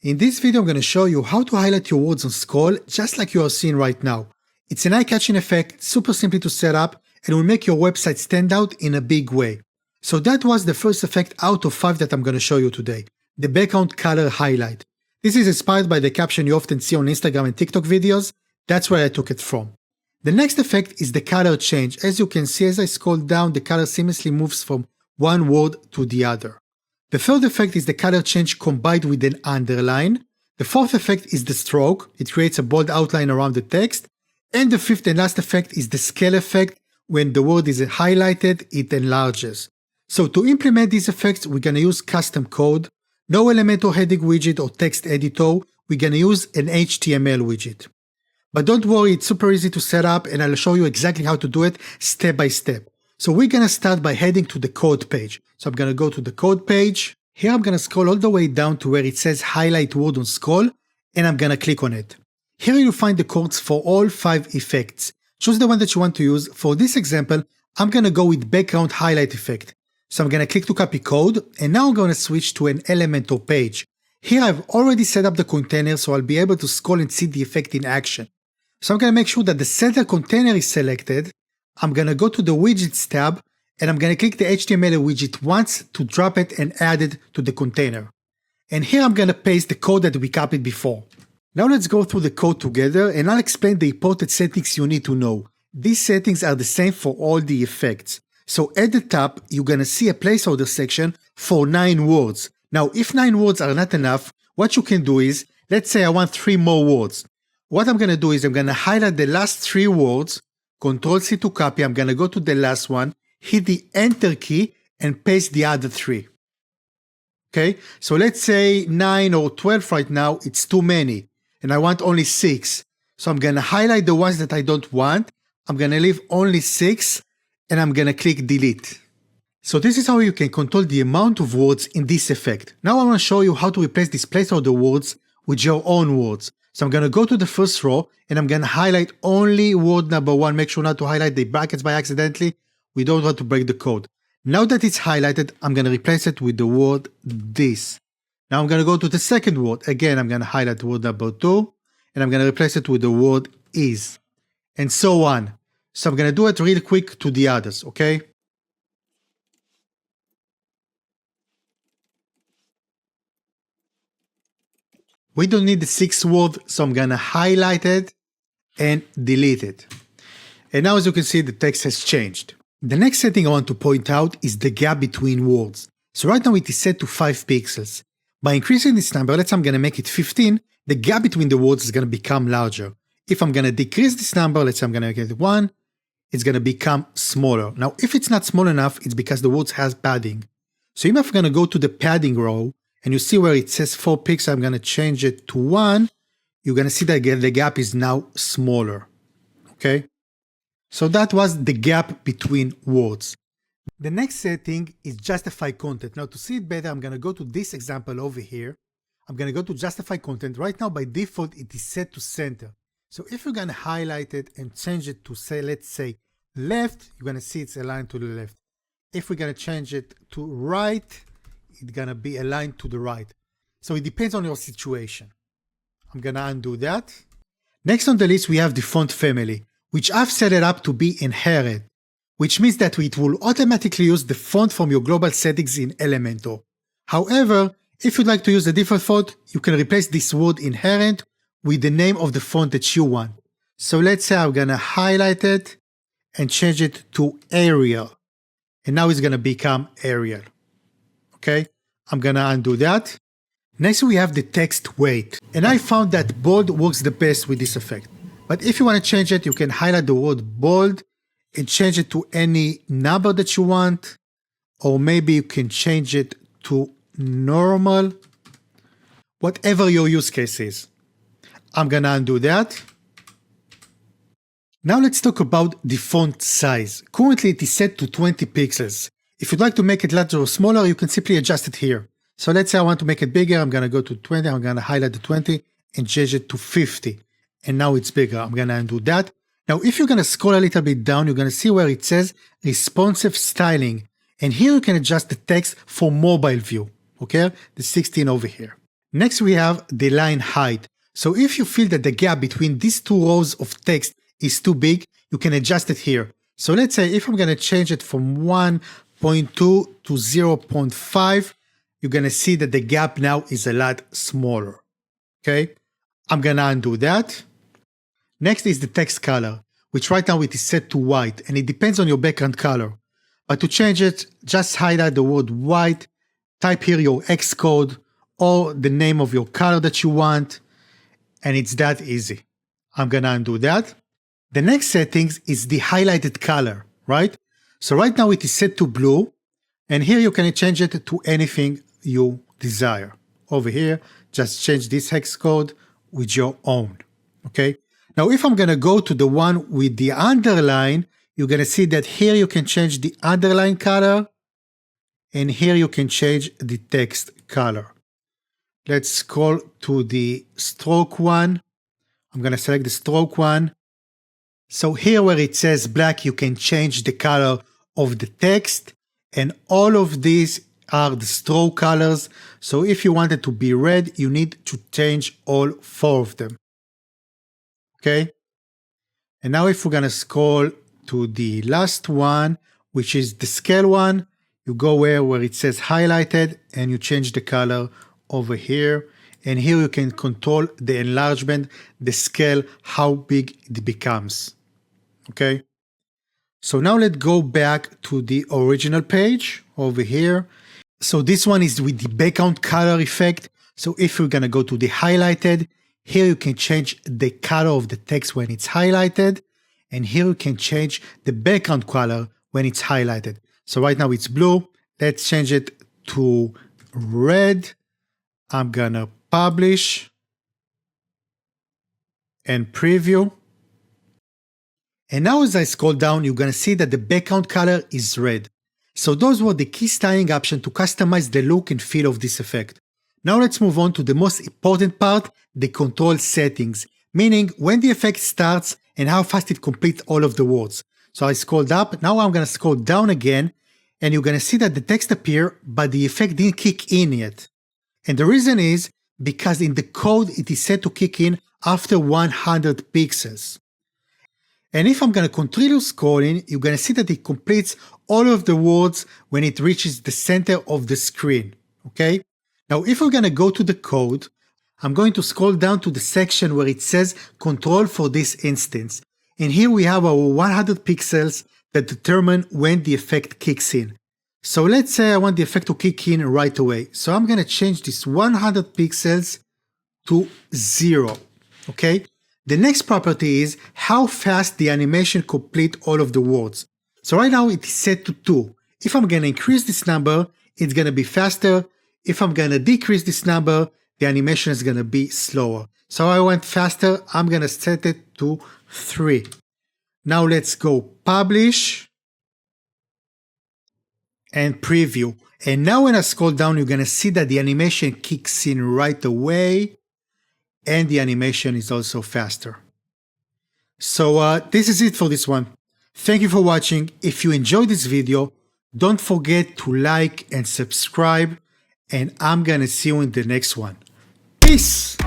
In this video I'm going to show you how to highlight your words on scroll just like you are seeing right now. It's an eye-catching effect, super simple to set up, and will make your website stand out in a big way. So that was the first effect out of 5 that I'm going to show you today, the background color highlight. This is inspired by the caption you often see on Instagram and TikTok videos. That's where I took it from. The next effect is the color change. As you can see, as I scroll down, the color seamlessly moves from one word to the other. The third effect is the color change combined with an underline. The fourth effect is the stroke. It creates a bold outline around the text. And the fifth and last effect is the scale effect. When the word is highlighted, it enlarges. So to implement these effects, we're going to use custom code. No Elementor heading widget or text editor. We're going to use an HTML widget. But don't worry, it's super easy to set up, and I'll show you exactly how to do it step by step. So we're going to start by heading to the code page. So I'm going to go to the code page. Here I'm going to scroll all the way down to where it says highlight word on scroll, and I'm going to click on it. Here you'll find the codes for all 5 effects. Choose the one that you want to use. For this example, I'm going to go with background highlight effect. So I'm going to click to copy code, and now I'm going to switch to an Elementor page. Here I've already set up the container, so I'll be able to scroll and see the effect in action. So I'm going to make sure that the center container is selected. I'm going to go to the widgets tab, and I'm going to click the HTML widget once to drop it and add it to the container. And here I'm going to paste the code that we copied before. Now let's go through the code together, and I'll explain the important settings you need to know. These settings are the same for all the effects. So at the top, you're going to see a placeholder section for 9 words. Now, if 9 words are not enough, what you can do is, let's say I want 3 more words. What I'm going to do is I'm going to highlight the last 3 words, Ctrl-C to copy, I'm going to go to the last one, hit the Enter key, and paste the other 3. Okay, so let's say 9 or 12 right now, it's too many, and I want only 6. So I'm going to highlight the ones that I don't want, I'm going to leave only 6, and I'm going to click Delete. So this is how you can control the amount of words in this effect. Now I want to show you how to replace these placeholder words with your own words. So I'm going to go to the first row, and I'm going to highlight only word number 1. Make sure not to highlight the brackets by accidentally. We don't want to break the code. Now that it's highlighted, I'm going to replace it with the word this. Now I'm going to go to the second word. Again, I'm going to highlight word number 2, and I'm going to replace it with the word is. And so on. So I'm going to do it real quick to the others, okay? We don't need the 6th word, so I'm going to highlight it and delete it. And now as you can see, the text has changed. The next setting I want to point out is the gap between words. So right now it is set to 5 pixels. By increasing this number, let's say I'm going to make it 15, the gap between the words is going to become larger. If I'm going to decrease this number, let's say I'm going to make it 1, it's going to become smaller. Now if it's not small enough, it's because the words has padding. So even if I'm going to go to the padding row, and you see where it says 4 pixels, I'm going to change it to 1, you're going to see that the gap is now smaller. Okay? So that was the gap between words. The next setting is justify content. Now to see it better, I'm going to go to this example over here. I'm going to go to justify content. Right now by default, it is set to center. So if you're going to highlight it and change it to say, let's say left, you're going to see it's aligned to the left. If we're going to change it to right, it's going to be aligned to the right. So it depends on your situation. I'm going to undo that. Next on the list, we have the font family, which I've set it up to be inherent, which means that it will automatically use the font from your global settings in Elementor. However, if you'd like to use the default font, you can replace this word inherent with the name of the font that you want. So let's say I'm going to highlight it and change it to Arial. And now it's going to become Arial. Okay, I'm going to undo that. Next we have the text weight. And I found that bold works the best with this effect. But if you want to change it, you can highlight the word bold and change it to any number that you want. Or maybe you can change it to normal. Whatever your use case is. I'm going to undo that. Now let's talk about the font size. Currently it is set to 20 pixels. If you'd like to make it larger or smaller, you can simply adjust it here. So let's say I want to make it bigger. I'm going to go to 20. I'm going to highlight the 20 and change it to 50. And now it's bigger. I'm going to undo that. Now, if you're going to scroll a little bit down, you're going to see where it says responsive styling. And here you can adjust the text for mobile view. Okay, the 16 over here. Next we have the line height. So if you feel that the gap between these two rows of text is too big, you can adjust it here. So let's say if I'm going to change it from 1.2 to 0.5, you're going to see that the gap now is a lot smaller. Okay, I'm going to undo that. Next is the text color, which right now it is set to white, and it depends on your background color. But to change it, just highlight the word white, type here your X code or the name of your color that you want, and it's that easy. I'm going to undo that. The next settings is the highlighted color, right? So right now it is set to blue, and here you can change it to anything you desire. Over here, just change this hex code with your own, okay? Now, if I'm going to go to the one with the underline, you're going to see that here you can change the underline color, and here you can change the text color. Let's scroll to the stroke one. I'm going to select the stroke one. So here where it says black, you can change the color of the text, and all of these are the stroke colors. So if you want it to be red, you need to change all 4 of them. Okay. And now if we're going to scroll to the last one, which is the scale one, you go where it says highlighted, and you change the color over here. And here you can control the enlargement, the scale, how big it becomes. Okay. So now let's go back to the original page over here. So this one is with the background color effect. So if you're going to go to the highlighted, here you can change the color of the text when it's highlighted, and here you can change the background color when it's highlighted. So right now it's blue. Let's change it to red. I'm gonna publish and preview. And now as I scroll down, you're gonna see that the background color is red. So those were the key styling options to customize the look and feel of this effect. Now let's move on to the most important part, the control settings, meaning when the effect starts and how fast it completes all of the words. So I scrolled up, now I'm going to scroll down again, and you're going to see that the text appeared, but the effect didn't kick in yet. And the reason is because in the code it is set to kick in after 100 pixels. And if I'm going to continue scrolling, you're going to see that it completes all of the words when it reaches the center of the screen. Okay? Now, if we're going to go to the code, I'm going to scroll down to the section where it says control for this instance. And here we have our 100 pixels that determine when the effect kicks in. So let's say I want the effect to kick in right away. So I'm going to change this 100 pixels to 0. Okay? The next property is how fast the animation complete all of the words. So right now it is set to 2. If I'm going to increase this number, it's going to be faster. If I'm going to decrease this number, the animation is going to be slower. So I want faster, I'm going to set it to 3. Now let's go publish and preview. And now when I scroll down, you're going to see that the animation kicks in right away, and the animation is also faster. So this is it for this one. Thank you for watching. If you enjoyed this video, don't forget to like and subscribe, and I'm gonna see you in the next one. Peace!